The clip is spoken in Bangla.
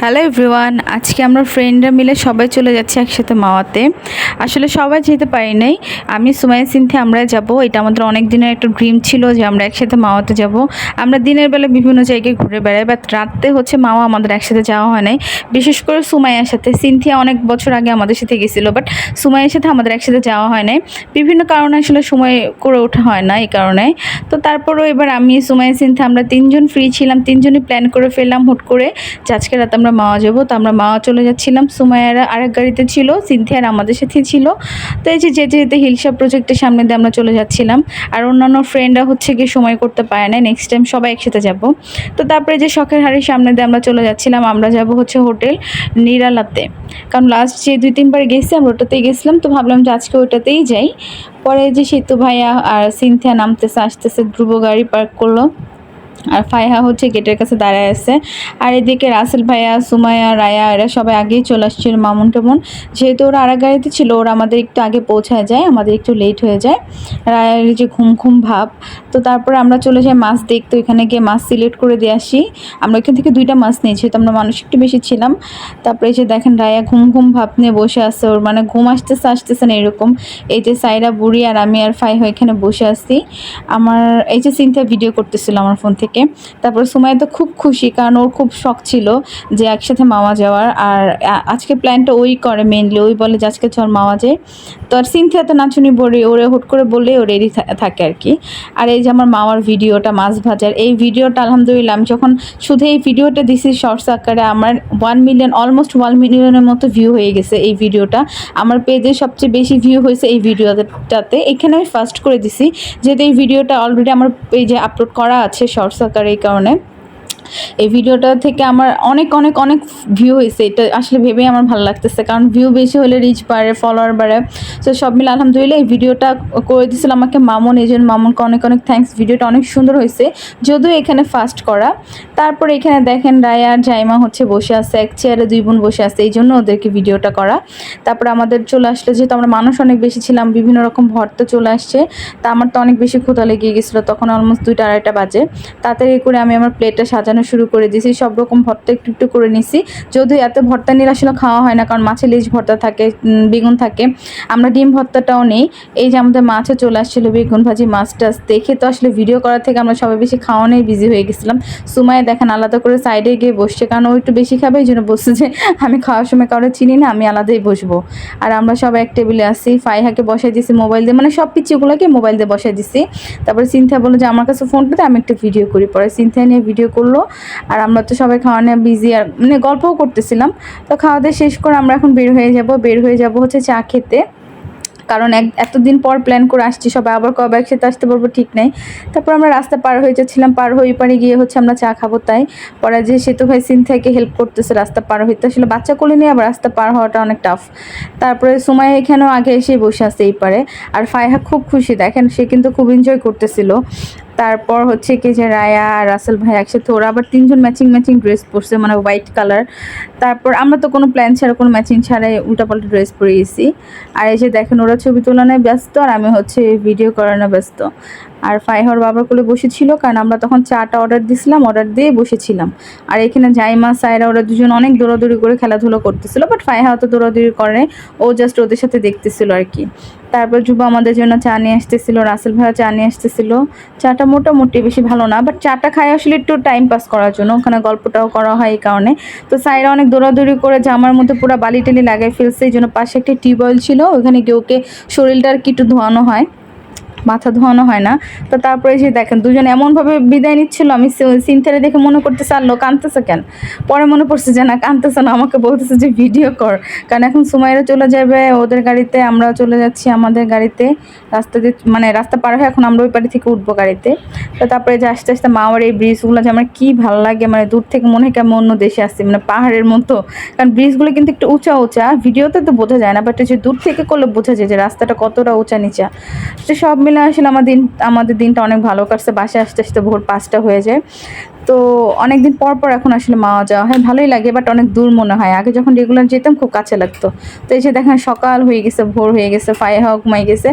হ্যালো এভরিওয়ান, আজকে আমরা ফ্রেন্ডরা মিলে সবাই চলে যাচ্ছি একসাথে মাওয়াতে। আসলে সবাই যেতে পারি নাই, আমি সুমাইয়া সিনথি আমরা যাব। এটা আমাদের অনেক দিনের একটা ড্রিম ছিল যে আমরা একসাথে মাওয়াতে যাব। আমরা দিনের বেলা বিভিন্ন জায়গায় ঘুরে বেড়াই, বাট রাতে হচ্ছে মাওয়া আমাদের একসাথে যাওয়া হয় নাই। বিশেষ করে সুমাইয়ার সাথে, সিনথিয়া অনেক বছর আগে আমাদের সাথে গেছিলো, বাট সুমাইয়ার সাথে আমাদের একসাথে যাওয়া হয় নাই। বিভিন্ন কারণে আসলে সময় করে ওঠা হয় না, এই কারণে। তো তারপরও এবার আমি সুমাইয়া সিনথি আমরা তিনজন ফ্রি ছিলাম, তিনজনই প্ল্যান করে ফেললাম হুট করে যে আজকে রাতে আমরা মাওয়া যাবো। তো আমরা মাওয়া চলে যাচ্ছিলাম, সুমাইয়ারা আরেক গাড়িতে ছিল, সিনথিয়ার আমাদের সাথেই ছিল। তো এই যে যেতে যেতে হিলসা প্রজেক্টের সামনে দিয়ে আমরা চলে যাচ্ছিলাম। আর অন্যান্য ফ্রেন্ডরা হচ্ছে গিয়ে সময় করতে পারে না, নেক্সট টাইম সবাই একসাথে যাব। তো তারপরে যে শখের হাড়ির সামনে দিয়ে আমরা চলে যাচ্ছিলাম, আমরা যাব হচ্ছে হোটেল নিরালাতে। কারণ লাস্ট যে 2-3 বার গেছি আমরা ওটাতেই গেছিলাম, তো ভাবলাম যে আজকে ওটাতেই যাই। পরে যে সেতু ভাইয়া আর সিনথিয়া নামতেছে আসতেছে, ধ্রুব গাড়ি পার্ক করলো, আর ফাইহা হচ্ছে গেটের কাছে দাঁড়ায় আছে। আর এদিকে রাসেল ভাইয়া, সুমাইয়া, রায়া এরা সবাই আগেই চলে আসছিল, মামুন টামুন। যেহেতু ওরা আরেক গাড়িতে ছিল, ওরা আমাদের একটু আগে পৌঁছায় যায়, আমাদের একটু লেট হয়ে যায়। রায়ার যে ঘুম ঘুম ভাব। তো তারপরে আমরা চলে যাই মাছ দেখতে, ওইখানে গিয়ে মাছ সিলেক্ট করে দিয়ে আসি। আমরা ওইখান থেকে 2টা মাছ নিয়েছি, তো আমরা মানুষ একটু বেশি ছিলাম। তারপরে এই যে দেখেন রায়া ঘুম ঘুম ভাব নিয়ে বসে আছে, ওর মানে ঘুম আসতেছে না এরকম। এই যে সাইরা বুড়ি আর আমি আর ফাইহা এখানে বসে আছি। আমার এই যে সিনথিয়া ভিডিও করতেছিল আমার ফোন থেকে। তারপর সুমাইয়া তো খুব খুশি, কারণ ওর খুব শখ ছিল যে একসাথে মাওয়া যাওয়ার। আর আজকে প্ল্যানটা ওই করে মেনলি, ওই বলে যে আজকে চল মাওয়া যায়। তো আর সিনথিয়া তো নাচুনি বড়ি, ওরে হুট করে বললে ও রেডি থাকে আর কি। আর এই যে আমার মাওয়ার ভিডিওটা, মাছ ভাজার এই ভিডিওটা, আলহামদুলিল্লাহ আমি যখন শুধু এই ভিডিওটা দিছি শর্টস আকারে, আমার 1 মিলিয়ন, অলমোস্ট 1 মিলিয়নের মতো ভিউ হয়ে গেছে এই ভিডিওটা। আমার পেজে সবচেয়ে বেশি ভিউ হয়েছে এই ভিডিওটাতে। এখানে আমি ফার্স্ট করে দিছি, যেহেতু এই ভিডিওটা অলরেডি আমার পেজে আপলোড করা আছে শর্টস আকারে, এই কারণে এই ভিডিওটা থেকে আমার অনেক অনেক অনেক ভিউ হয়েছে। এটা আসলে ভেবেই আমার ভালো লাগতেছে, কারণ ভিউ বেশি হলে রিচ বাড়ে, ফলোয়ার বাড়ে। তো সব মিলে আলহামদুলিল্লাহ এই ভিডিওটা করে দিয়েছিল আমাকে মামুন, এই জন্য মামুনকে অনেক অনেক থ্যাঙ্কস। ভিডিওটা অনেক সুন্দর হয়েছে, যদিও এখানে ফার্স্ট করা। তারপরে এখানে দেখেন রায়া আর জাইমা হচ্ছে বসে আছে, এক চেয়ারে 2 বোন বসে আছে, এই জন্য ওদেরকে ভিডিওটা করা। তারপরে আমাদের চলে আসলো, যেহেতু আমরা মানুষ অনেক বেশি ছিলাম, বিভিন্ন রকম ভর্তা চলে আসছে। তা আমার তো অনেক বেশি ক্ষুধা লেগে গেছিলো, তখন অলমোস্ট 2টা-2:30 বাজে। তাড়াতাড়ি করে আমি আমার প্লেটটা সাজানো শুরু করে দিয়েছি, সব রকম ভর্তা একটু একটু করে নিছি। যদিও এত ভর্তা নিলে আসলে খাওয়া হয় না, কারণ মাছের লেজ ভর্তা থাকে, বেগুন থাকে, আমরা ডিম ভর্তাটাও নেই। এই যে আমাদের মাছও চলে আসছিলো, বেগুন ভাজি, মাছ টাছ দেখে তো আসলে ভিডিও করার থেকে আমরা সবাই বেশি খাওয়ানোই বিজি হয়ে গেছিলাম। সুমাইয়া দেখেন আলাদা করে সাইডে গিয়ে বসছে, কারণ ও একটু বেশি খাবে, এই জন্য বসছে যে আমি খাওয়ার সময় কারো চিনি না, আমি আলাদাই বসবো। আর আমরা সবাই এক টেবিলে আসি, ফাইহাকে বসাই দিছি মোবাইল দিয়ে, মানে সব পিচ্ছিগুলোকে মোবাইল দিয়ে বসাই দিছি। তারপরে সিনথিয়া বললো যে আমার কাছে ফোনটাতে আমি একটা ভিডিও করি। পরে সিনথিয়া নিয়ে ভিডিও করলো, আর আমরা তো সবাই খাওয়া নিয়ে বিজি, আর মানে গল্পও করতেছিলাম। তো খাওয়া দাওয়া শেষ করে আমরা এখন বের হয়ে যাব হচ্ছে চা খেতে। কারণ এতদিন পর প্ল্যান করে আসছি, সবাই আবার কবে একসাথে আসতে পারবো ঠিক নেই। তারপর আমরা রাস্তা পার হয়ে যাচ্ছিলাম, পার হয়ে পারে গিয়ে হচ্ছে আমরা চা খাবো। তাই পরে যে সেতু ভাই সিনথিয়াকে হেল্প করতেছে রাস্তা পার হইতে, আসলে বাচ্চা কোলে নিয়ে আবার রাস্তা পার হওয়াটা অনেক টাফ। তারপরে সুমাইয়া এখানেও আগে এসে বসে আছে এই পারে। আর ফাইহা খুব খুশি, দেখেন সে কিন্তু খুব এনজয় করতেছিল। তারপর হচ্ছে কি যে রায়া আর রাসেল ভাই একসাথে, ওরা আবার 3জন ম্যাচিং ম্যাচিং ড্রেস পরছে, মানে হোয়াইট কালার। তারপর আমরা তো কোনো প্ল্যান ছাড়া, কোনো ম্যাচিং ছাড়াই উল্টাপাল্টা ড্রেস পরে গেছি। আর এই যে দেখেন ওরা ছবি তোলানোয় ব্যস্ত, আর আমি হচ্ছে ভিডিও করানো ব্যস্ত। আর ফাইহার বাবার কোলে বসেছিল, কারণ আমরা তখন চাটা অর্ডার দিয়েছিলাম, অর্ডার দিয়ে বসেছিলাম। আর এখানে জাইমা, সাইরা ওরা দুজন অনেক দৌড়াদৌড়ি করে খেলাধুলো করতেছিল, বাট ফাইহা তো দৌড়াদৌড়ি করে, ও জাস্ট ওদের সাথে দেখতেছিল আর কি। তারপর যুবা আমাদের জন্য চা নিয়ে আসতেছিল, রাসেল ভাইও চা নিয়ে আসতেছিল। চাটা মোটামুটি বেশি ভালো না, বাট চাটা খাই আসলে একটু টাইম পাস করার জন্য, ওখানে গল্পটাও করা হয় এই কারণে। তো সাইরা অনেক দৌড়াদৌড়ি করে জামার মধ্যে পুরো বালি টালি লাগাই ফেলছে, এই জন্য পাশে একটা টিউবওয়েল ছিল, ওখানে গিয়ে ওকে শরীরটা আর কি একটু ধোয়ানো হয়, মাথা ধোয়ানো হয় না। তো তারপরে যে দেখেন দুজন এমনভাবে বিদায় নিচ্ছিল, আমি সিনথিয়ারে দেখে মনে করতেছে আল্লো কাঁদতেছে কেন। পরে মনে পড়ছে যে না, কাঁদতেছে না, আমাকে বলতেছে যে ভিডিও কর। কারণ এখন সুমাইরা চলে যাবে ওদের গাড়িতে, আমরাও চলে যাচ্ছি আমাদের গাড়িতে। রাস্তা দিয়ে মানে রাস্তা পার হয়ে এখন আমরা ওই পাড়ি থেকে উঠবো গাড়িতে। তো তারপরে যে আস্তে আস্তে মাওয়ার এই ব্রিজগুলো যে আমার কী ভালো লাগে, মানে দূর থেকে মনে হয় কেমন অন্য দেশে আসছি, মানে পাহাড়ের মতো। কারণ ব্রিজগুলো কিন্তু একটু উঁচা উঁচা, ভিডিওতে তো বোঝা যায় না, বাট যে দূর থেকে করলে বোঝা যায় যে রাস্তাটা কতটা উঁচা নিচা। তো সব মিলে আসলে আমাদের দিনটা অনেক ভালো কাটছে। বাসায় আসতে আসতে ভোর 5টা হয়ে যায়। তো অনেক দিন পর পর এখন আসলে মাওয়া যাওয়া হয়, ভালোই লাগে, বাট অনেক দূর মনে হয়। আগে যখন রেগুলার যেতাম খুব কাছে লাগতো। তো এই যে দেখেন সকাল হয়ে গেছে, ভোর হয়ে গেছে, ফাইহা ঘুমাই গেছে।